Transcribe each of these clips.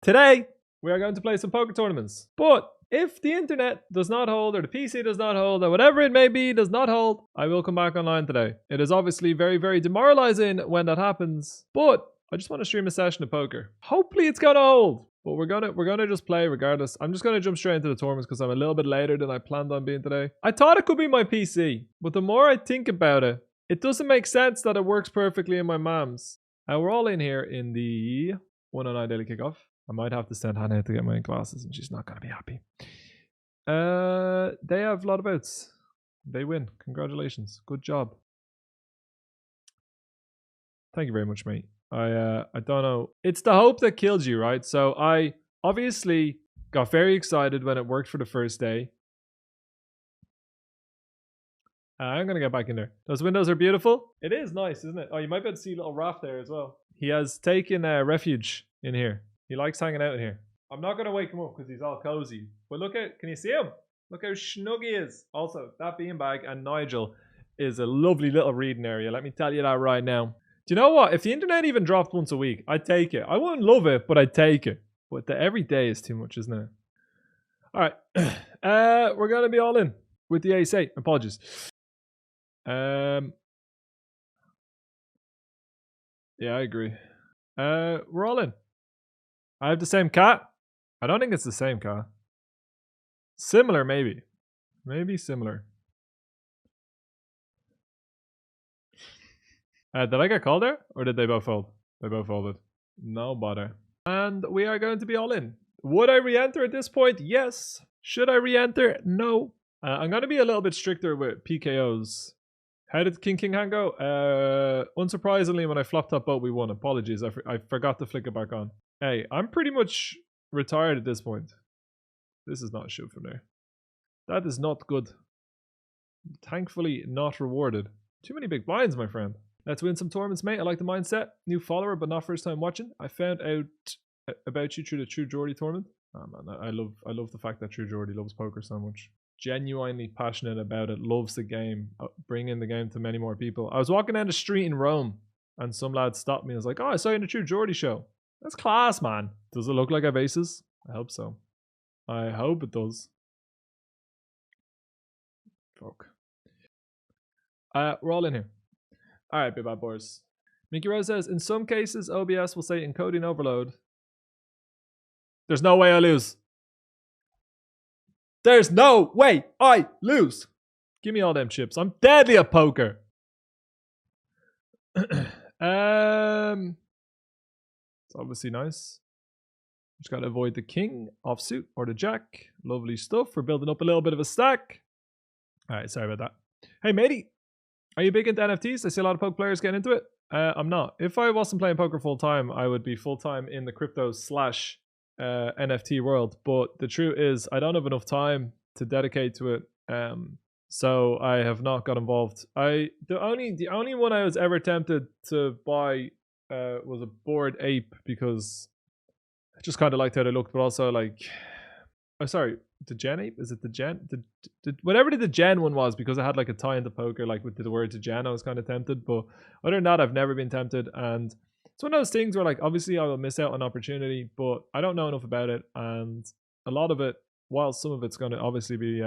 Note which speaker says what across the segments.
Speaker 1: Today, we are going to play some poker tournaments. But if the internet does not hold, or the PC does not hold, or whatever it may be does not hold, I will come back online today. It is obviously very, very demoralizing when that happens, but I just want to stream a session of poker. Hopefully it's gonna hold. But we're gonna just play regardless. I'm just gonna jump straight into the tournaments because I'm a little bit later than I planned on being today. I thought it could be my PC, but the more I think about it, it doesn't make sense that it works perfectly in my mom's. We're all in here in the 109 daily kickoff. I might have to send Hannah out to get my glasses and she's not gonna be happy. They have a lot of outs. They win. Congratulations. Good job. Thank you very much, mate. I don't know. It's the hope that kills you, right? So I obviously got very excited when it worked for the first day. I'm gonna get back in there. Those windows are beautiful. It is nice, isn't it? Oh, you might be able to see a little raft there as well. He has taken refuge in here. He likes hanging out in here. I'm not gonna wake him up because he's all cozy. But look at, can you see him? Look how snug he is. Also, that beanbag and Nigel is a lovely little reading area. Let me tell you that right now. Do you know what? If the internet even dropped once a week, I'd take it. I wouldn't love it, but I'd take it. But the every day is too much, isn't it? All right. We're gonna be all in with the ace-8. Apologies. Yeah, I agree. We're all in. I have the same cat. I don't think it's the same cat. Similar, maybe. Maybe similar. Did I get called there? Or did they both fold? They both folded. No bother. And we are going to be all in. Would I re-enter at this point? Yes. Should I re-enter? No. I'm going to be a little bit stricter with PKOs. How did King hand go? Unsurprisingly, when I flopped that boat, we won. Apologies. I forgot to flick it back on. Hey, I'm pretty much retired at this point. This is not a shoot from there. That is not good. Thankfully, not rewarded. Too many big blinds, my friend. Let's win some tournaments, mate. I like the mindset. New follower, but not first time watching. I found out about you through the True Geordie tournament. Oh man, I love the fact that True Geordie loves poker so much. Genuinely passionate about it. Loves the game. Bringing the game to many more people. I was walking down the street in Rome, and some lad stopped me and was like, "Oh, I saw you in the True Geordie show." That's class, man. Does it look like I have aces? I hope so. I hope it does. Fuck. We're all in here. Alright, big bad boys. Mickey Rose says, in some cases, OBS will say encoding overload. There's no way I lose. There's no way I lose. Give me all them chips. I'm deadly at poker. It's obviously nice. Just gotta avoid the king offsuit or the jack. Lovely stuff. We're building up a little bit of a stack. Alright, sorry about that. Hey, matey. Are you big into NFTs? I see a lot of poker players getting into it. I'm not. If I wasn't playing poker full time, I would be full time in the crypto / NFT world. But the truth is, I don't have enough time to dedicate to it. So I have not got involved. The only one I was ever tempted to buy was a Bored Ape because I just kind of liked how they looked, but also like, oh sorry, the Gen Ape? Is it the Gen? Whatever the Gen one was, because I had like a tie into poker, like with the word to Gen, I was kind of tempted. But other than that, I've never been tempted. And it's one of those things where like, obviously I will miss out on opportunity, but I don't know enough about it. And a lot of it, while some of it's going to obviously be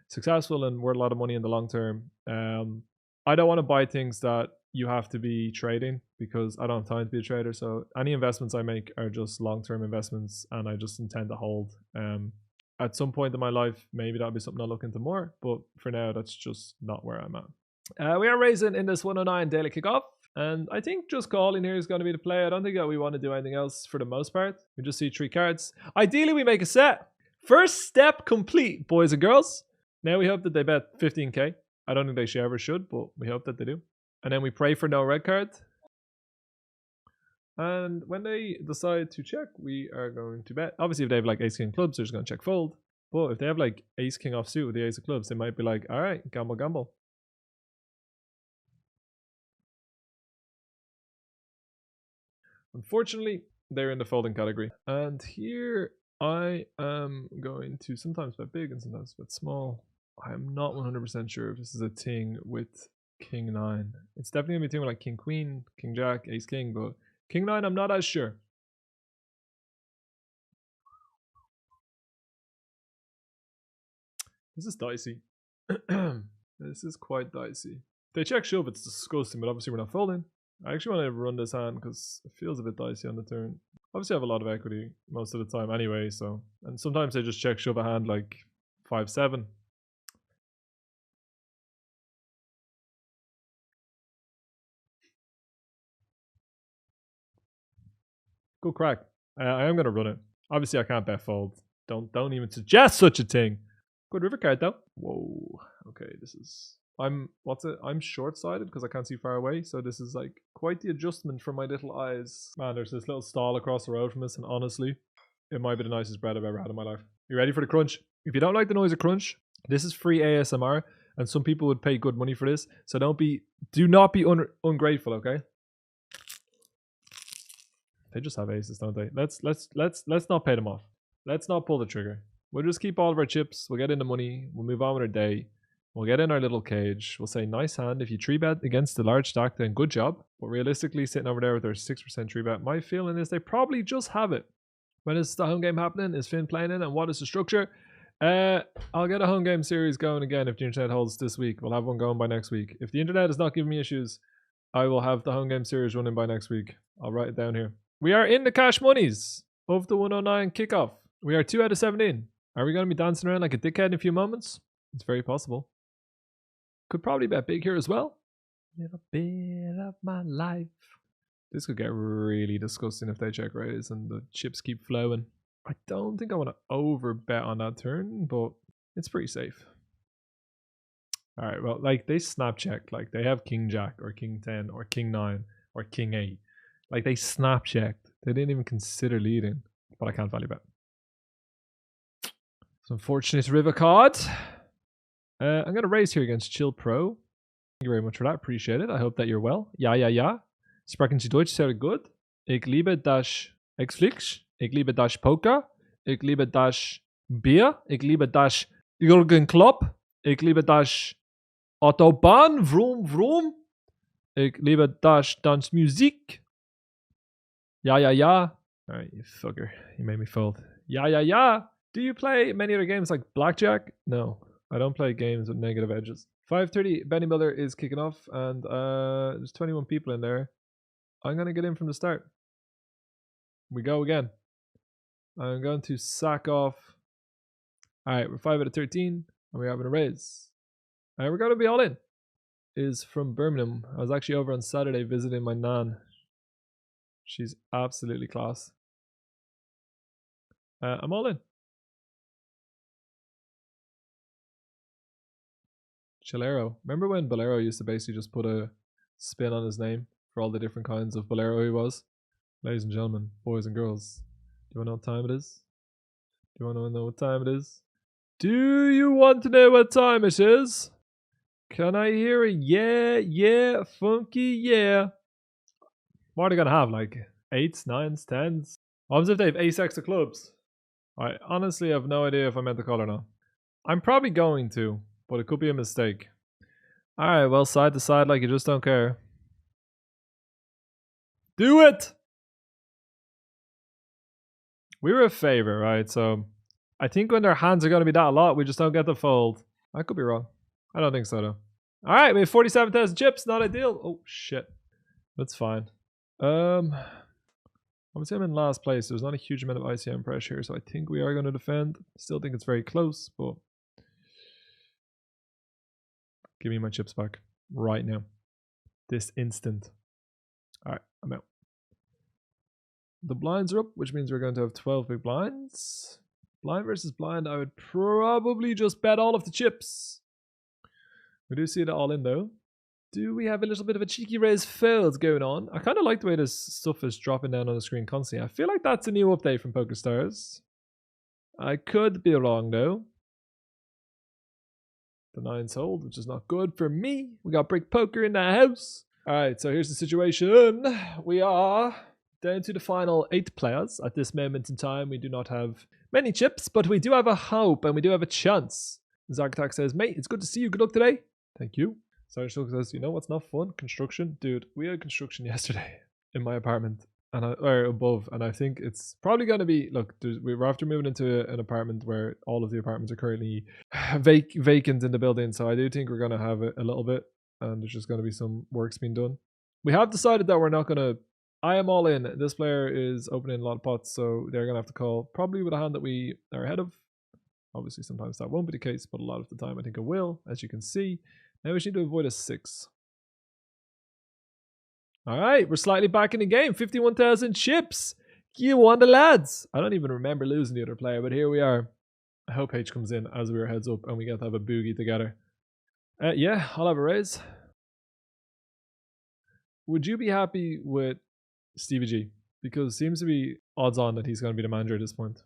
Speaker 1: successful and worth a lot of money in the long term, I don't want to buy things that you have to be trading because I don't have time to be a trader. So any investments I make are just long-term investments and I just intend to hold. At some point in my life, maybe that'll be something I'll look into more. But for now, that's just not where I'm at. We are raising in this 109 daily kickoff. And I think just calling here is going to be the play. I don't think that we want to do anything else for the most part. We just see 3 cards. Ideally, we make a set. First step complete, boys and girls. Now we hope that they bet 15k. I don't think they ever should, but we hope that they do. And then we pray for no red card. And when they decide to check, we are going to bet. Obviously, if they have like ace king clubs, they're just going to check fold. But if they have like ace king offsuit with the ace of clubs, they might be like, all right, gamble, gamble. Unfortunately, they're in the folding category. And here I am going to sometimes bet big and sometimes bet small. I'm not 100% sure if this is a thing with king 9. It's definitely going to be a thing with like king queen, king jack, ace king, but king 9, I'm not as sure. This is dicey. This is quite dicey. If they check shove, it's disgusting, but obviously we're not folding. I actually want to run this hand because it feels a bit dicey on the turn. Obviously I have a lot of equity most of the time anyway, so... And sometimes they just check shove a hand like 5-7. Good crack. I am going to run it. Obviously I can't bet fold. Don't even suggest such a thing. Good river card though. Whoa. Okay, this is... I'm short-sighted because I can't see far away, so this is like quite the adjustment for my little eyes. Man, there's this little stall across the road from us, and honestly, it might be the nicest bread I've ever had in my life. You ready for the crunch? If you don't like the noise of crunch, this is free ASMR, and some people would pay good money for this, so do not be ungrateful, okay? They just have aces, don't they? Let's not pay them off. Let's not pull the trigger. We'll just keep all of our chips. We'll get in the money. We'll move on with our day. We'll get in our little cage. We'll say, nice hand. If you 3-bet against the large stack, then good job. But realistically, sitting over there with their 6% 3-bet, my feeling is they probably just have it. When is the home game happening? Is Finn playing in? And what is the structure? I'll get a home game series going again if the internet holds this week. We'll have one going by next week. If the internet is not giving me issues, I will have the home game series running by next week. I'll write it down here. We are in the cash monies of the 109 kickoff. We are 2 out of 17. Are we going to be dancing around like a dickhead in a few moments? It's very possible. Could probably bet big here as well. Little bit of my life. This could get really disgusting if they check raise and the chips keep flowing. I don't think I want to over bet on that turn, but it's pretty safe. All right, well, like they snap check. Like they have king jack or king 10 or king 9 or king 8. Like they snap checked. They didn't even consider leading, but I can't value bet. It's unfortunate river card. I'm going to raise here against Chill Pro. Thank you very much for that. Appreciate it. I hope that you're well. Ja. Sprechen Sie Deutsch sehr gut. Ich liebe das X-Flix. Ich liebe das Poker. Ich liebe das Bier. Ich liebe das Jürgen Klopp. Ich liebe das Autobahn. Vroom, vroom. Ich liebe das Tanzmusik. Ja. Alright, you fucker. You made me fold. Ja. Do you play many other games like Blackjack? No. I don't play games with negative edges. 5:30, Benny Miller is kicking off, and there's 21 people in there. I'm going to get in from the start. We go again. I'm going to sack off. Alright, we're 5 out of 13, and we're having a raise. Alright, we're going to be all in. Is from Birmingham. I was actually over on Saturday visiting my nan. She's absolutely class. I'm all in. Chilero. Remember when Bolero used to basically just put a spin on his name for all the different kinds of Bolero he was? Ladies and gentlemen, boys and girls, do you want to know what time it is? Do you want to know what time it is? Do you want to know what time it is? Can I hear a yeah, funky yeah? What are they going to have? Like 8s, 9s, 10s? What happens if they have ace-x of clubs? I honestly have no idea if I meant to call or not. I'm probably going to. But it could be a mistake. Alright, well, side to side like you just don't care. Do it! We were a favor, right? So, I think when their hands are going to be that a lot, we just don't get the fold. I could be wrong. I don't think so, though. Alright, we have 47,000 chips. Not ideal. Oh, shit. That's fine. I'm in last place. There's not a huge amount of ICM pressure here, so I think we are going to defend. Still think it's very close, but... Give me my chips back right now. This instant. Alright, I'm out. The blinds are up, which means we're going to have 12 big blinds. Blind versus blind, I would probably just bet all of the chips. We do see it all in though. Do we have a little bit of a cheeky raise fold going on? I kind of like the way this stuff is dropping down on the screen constantly. I feel like that's a new update from PokerStars. I could be wrong though. The 9's hold, which is not good for me. We got brick poker in the house. Alright, so here's the situation. We are down to the final 8 players. At this moment in time, we do not have many chips, but we do have a hope and we do have a chance. Zarkatak says, mate, it's good to see you. Good luck today. Thank you. Sarge says, you know what's not fun? Construction. Dude, we had construction yesterday in my apartment. and or above, and I think it's probably going to be, look, we're after moving into an apartment where all of the apartments are currently vacant in the building, so I do think we're going to have it a little bit, and there's just going to be some works being done. We have decided that we're not going to, I am all in. This player is opening a lot of pots, so they're going to have to call probably with a hand that we are ahead of. Obviously sometimes that won't be the case, but a lot of the time I think it will, as you can see. Now we just need to avoid a 6. All right, we're slightly back in the game. 51,000 chips. You won the lads. I don't even remember losing the other player, but here we are. I hope H comes in as we were heads up and we get to have a boogie together. Yeah, I'll have a raise. Would you be happy with Stevie G? Because it seems to be odds on that he's going to be the manager at this point.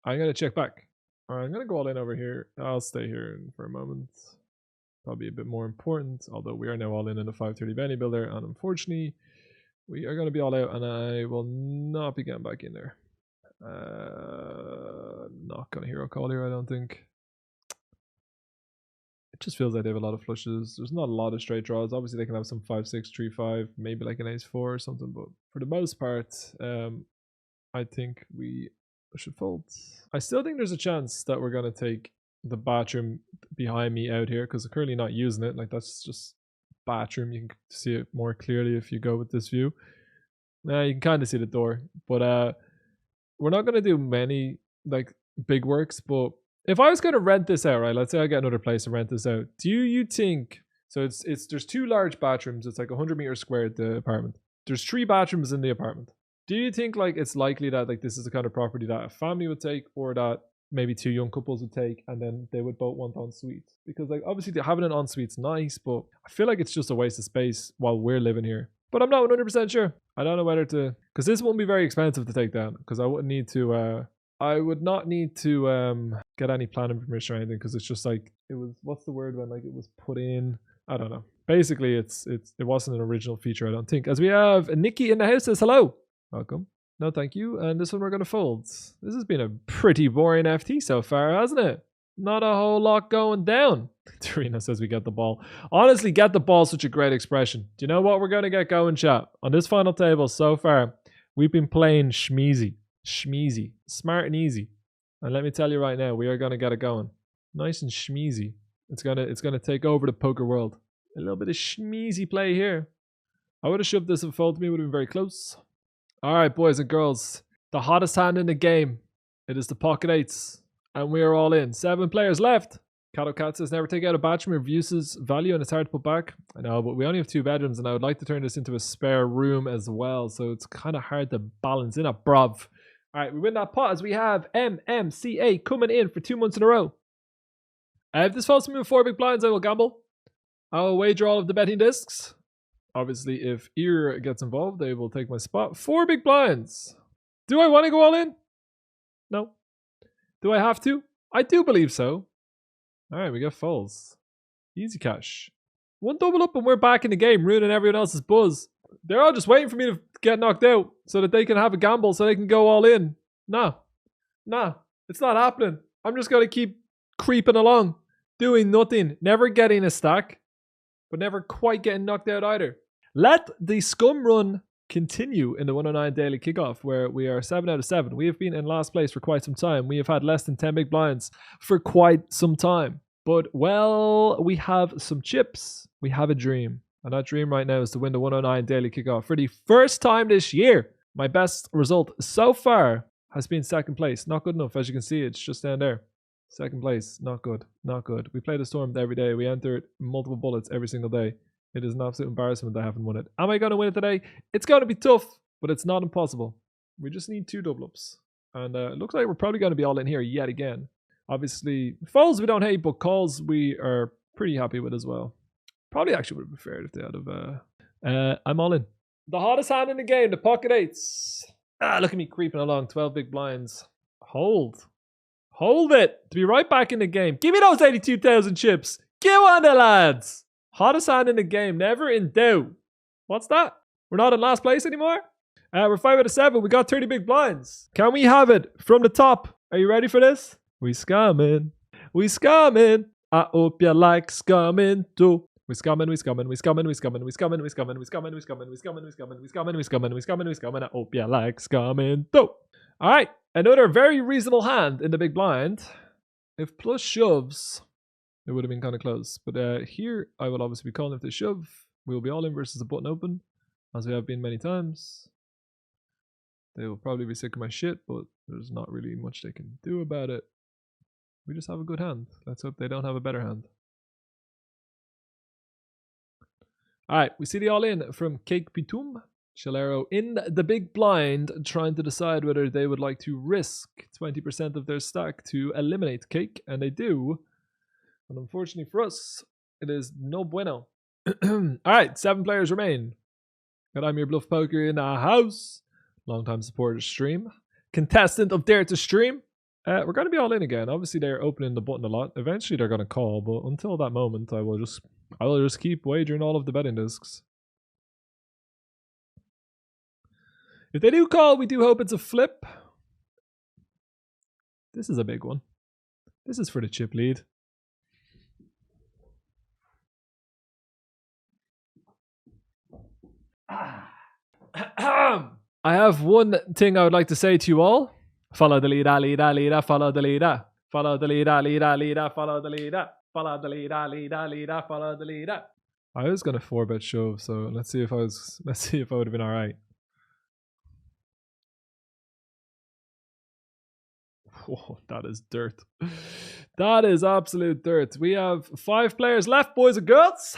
Speaker 1: I'm going to check back. All right, I'm going to go all in over here. I'll stay here for a moment. Probably a bit more important, although we are now all in the 530 bounty builder, and unfortunately we are going to be all out, and I will not be getting back in there. Not going to hero call here, I don't think. It just feels like they have a lot of flushes. There's not a lot of straight draws. Obviously they can have some 5-6, 3-5, maybe like an ace-4 or something, but for the most part I think we should fold. I still think there's a chance that we're going to take the bathroom behind me out here, because I'm currently not using it. Like, that's just bathroom. You can see it more clearly if you go with this view. You can kind of see the door, but we're not going to do many like big works. But if I was going to rent this out, right, let's say I get another place to rent this out, do you think, so it's there's 2 large bathrooms, it's like 100 meters squared, the apartment. There's 3 bathrooms in the apartment. Do you think like it's likely that like this is the kind of property that a family would take, or that maybe 2 young couples would take, and then they would both want ensuite? Because like obviously having an ensuite's nice, but I feel like it's just a waste of space while we're living here. But I'm not 100% sure. I don't know whether to, because this won't be very expensive to take down, because I wouldn't need to I would not need to get any planning permission or anything, because it's just like, it was, what's the word when like it was put in, I don't know. Basically it wasn't an original feature, I don't think. As we have Nikki in the house says hello. Welcome. No, thank you. And this one we're going to fold. This has been a pretty boring FT so far, hasn't it? Not a whole lot going down. Tarina says we get the ball. Honestly, get the ball, such a great expression. Do you know what we're going to get going, chat? On this final table so far, we've been playing schmeezy. Schmeezy. Smart and easy. And let me tell you right now, we are going to get it going. Nice and schmeezy. It's gonna take over the poker world. A little bit of schmeezy play here. I would have shoved this and fold to me, would have been very close. Alright, boys and girls, the hottest hand in the game. It is the pocket 8s, and we are all in. 7 players left. Cato Cat says, never take out a bathroom, reduces value, and it's hard to put back. I know, but we only have 2 bedrooms, and I would like to turn this into a spare room as well, so it's kind of hard to balance in a bruv. Alright, we win that pot as we have MMCA coming in for 2 months in a row. If this falls to me with 4 big blinds, I will gamble. I will wager all of the betting discs. Obviously, if Ear gets involved, they will take my spot. 4 big blinds. Do I want to go all in? No. Do I have to? I do believe so. All right, we got folds. Easy cash. 1 double up and we're back in the game, ruining everyone else's buzz. They're all just waiting for me to get knocked out so that they can have a gamble so they can go all in. Nah, it's not happening. I'm just going to keep creeping along, doing nothing, never getting a stack, but never quite getting knocked out either. Let the scum run continue in the 109 daily kickoff, where we are 7 out of 7. We have been in last place for quite some time. We have had less than 10 big blinds for quite some time. But, well, we have some chips. We have a dream. And that dream right now is to win the 109 daily kickoff for the first time this year. My best result so far has been 2nd place. Not good enough. As you can see, it's just down there. 2nd place. Not good. Not good. We play the Storm every day. We enter multiple bullets every single day. It is an absolute embarrassment that I haven't won it. Am I going to win it today? It's going to be tough, but it's not impossible. We just need 2 double ups. And it looks like we're probably going to be all in here yet again. Obviously, folds we don't hate, but calls we are pretty happy with as well. Probably actually would have been fair if they had have... I'm all in. The hottest hand in the game, the pocket 8s. Look at me creeping along. 12 big blinds. Hold. Hold it. To be right back in the game. Give me those 82,000 chips. Go on the lads. Hottest hand in the game, never in doubt. What's that? We're not in last place anymore? We're 5 out of 7. We got 30 big blinds. Can we have it from the top? Are you ready for this? We scamming. We scamming. I hope you like scamming too. We scumming, we scumming, we scumming, we scumming, we scumming, we scumming, we scumming, we scumming, we scumming, we scumming, we scumming, we scumming, we scumming, we scumming. I hope you like scumming too. All right, another very reasonable hand in the big blind. If plus shoves, it would have been kind of close. But here, I will obviously be calling if they shove. We will be all in versus the button open, as we have been many times. They will probably be sick of my shit, but there's not really much they can do about it. We just have a good hand. Let's hope they don't have a better hand. Alright, we see the all-in from Cake Pitum. Chalero in the big blind, trying to decide whether they would like to risk 20% of their stack to eliminate Cake, and they do. And unfortunately for us, it is no bueno. Alright, 7 players remain. Got I'm Your Bluff Poker in the house. Long-time supporter stream. Contestant of Dare to Stream. We're going to be all in again. Obviously, they're opening the button a lot. Eventually, they're going to call, but until that moment, I will just keep wagering all of the betting discs. If they do call, we do hope it's a flip. This is a big one. This is for the chip lead. I have one thing I would like to say to you all. Follow the leader, leader, leader, follow the leader. Follow the leader, leader, leader, follow the leader. Follow the leader, leader, leader, follow the leader. I was gonna 4-bet shove, so let's see if I would have been alright. Whoa, that is dirt. That is absolute dirt. We have 5 players left, boys and girls.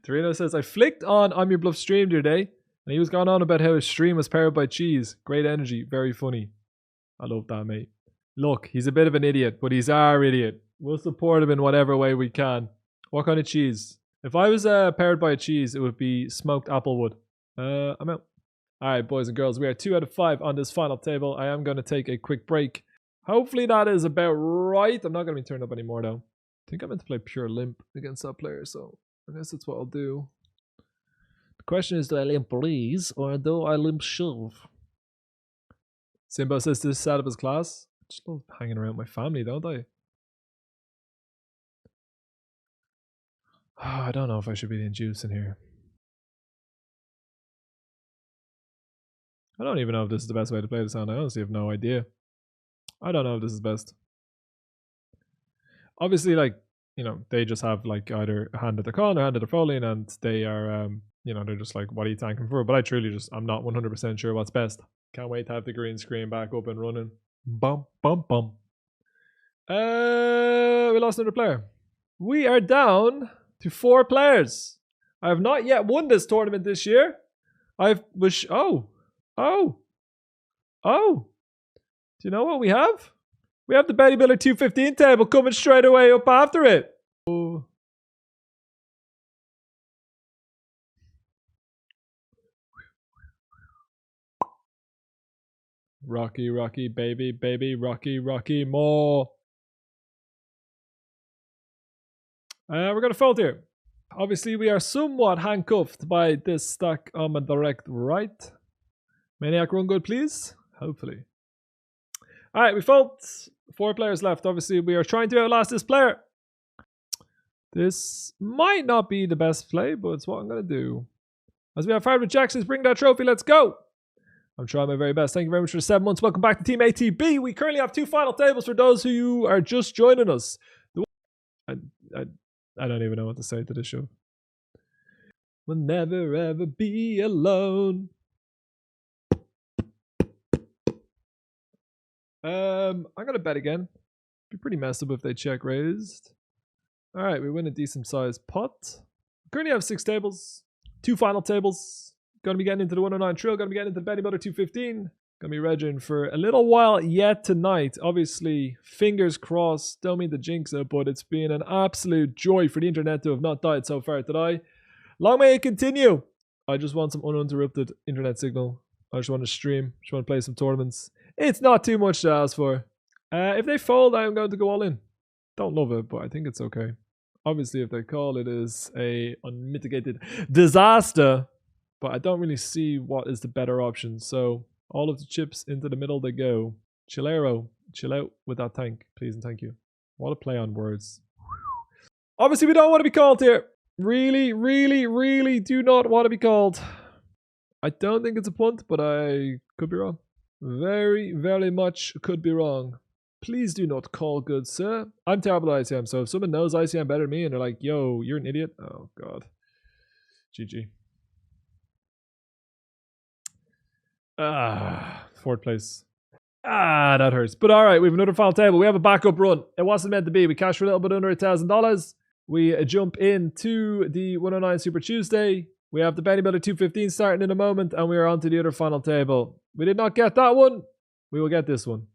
Speaker 1: Torino says, I flicked on I'm Your Bluff stream today, and he was going on about how his stream was powered by cheese. Great energy, very funny. I love that, mate. Look, he's a bit of an idiot, but he's our idiot. We'll support him in whatever way we can. What kind of cheese? If I was powered by a cheese, it would be smoked applewood. I'm out. Alright, boys and girls, we are 2 out of 5 on this final table. I am going to take a quick break. Hopefully that is about right. I'm not going to be turned up anymore, though. I think I meant to play pure limp against that player, so I guess that's what I'll do. The question is, do I limp breeze or do I limp shove? Simbo says this is out of his class. I just love hanging around my family, don't I? Oh, I don't know if I should be in juice in here. I don't even know if this is the best way to play this hand. I honestly have no idea. I don't know if this is best. Obviously, like, you know, they just have like either a hand that they're calling or a hand that they're folding, and they are, you know, they're just like, what are you tanking for? But I truly I'm not 100% sure what's best. Can't wait to have the green screen back up and running. Bum, bum, bum. We lost another player. We are down to 4 players. I have not yet won this tournament this year. Oh. Do you know what we have? We have the Betty Miller 215 table coming straight away up after it. Oh. Rocky, Rocky, baby, baby, Rocky, Rocky, more. We're going to fold here. Obviously, we are somewhat handcuffed by this stack on my direct right. Maniac, run good, please. Hopefully. All right, we fold. 4 players left. Obviously, we are trying to outlast this player. This might not be the best play, but it's what I'm going to do. As we have 5 rejections, bring that trophy. Let's go. I'm trying my very best. Thank you very much for the 7 months. Welcome back to Team ATB. We currently have 2 final tables for those who are just joining us. I don't even know what to say to this show. We'll never ever be alone. I'm gonna bet again. Be pretty messed up if they check raised. All right, we win a decent sized pot. Currently have 6 tables, 2 final tables. Gonna be getting into the 109 trill. Gonna be getting into the Betty Builder 215. Gonna be regging for a little while yet tonight. Obviously, fingers crossed. Don't mean to jinx it, but it's been an absolute joy for the internet to have not died so far today. Long may it continue. I just want some uninterrupted internet signal. I just want to stream. Just want to play some tournaments. It's not too much to ask for. If they fold, I'm going to go all in. Don't love it, but I think it's okay. Obviously, if they call, it is a unmitigated disaster. But I don't really see what is the better option. So all of the chips into the middle they go. Chilero, chill out with that tank, please and thank you. What a play on words. Obviously, we don't want to be called here. Really, really, really do not want to be called. I don't think it's a punt, but I could be wrong. Very, very much could be wrong. Please do not call, good sir. I'm terrible at ICM, so if someone knows ICM better than me and they're like, yo, you're an idiot. Oh, God. GG. Fourth place. That hurts. But all right, we have another final table. We have a backup run. It wasn't meant to be. We cashed for a little bit under $1,000. We jump into the 109 Super Tuesday. We have the Benny Builder 215 starting in a moment, and we are on to the other final table. We did not get that one. We will get this one.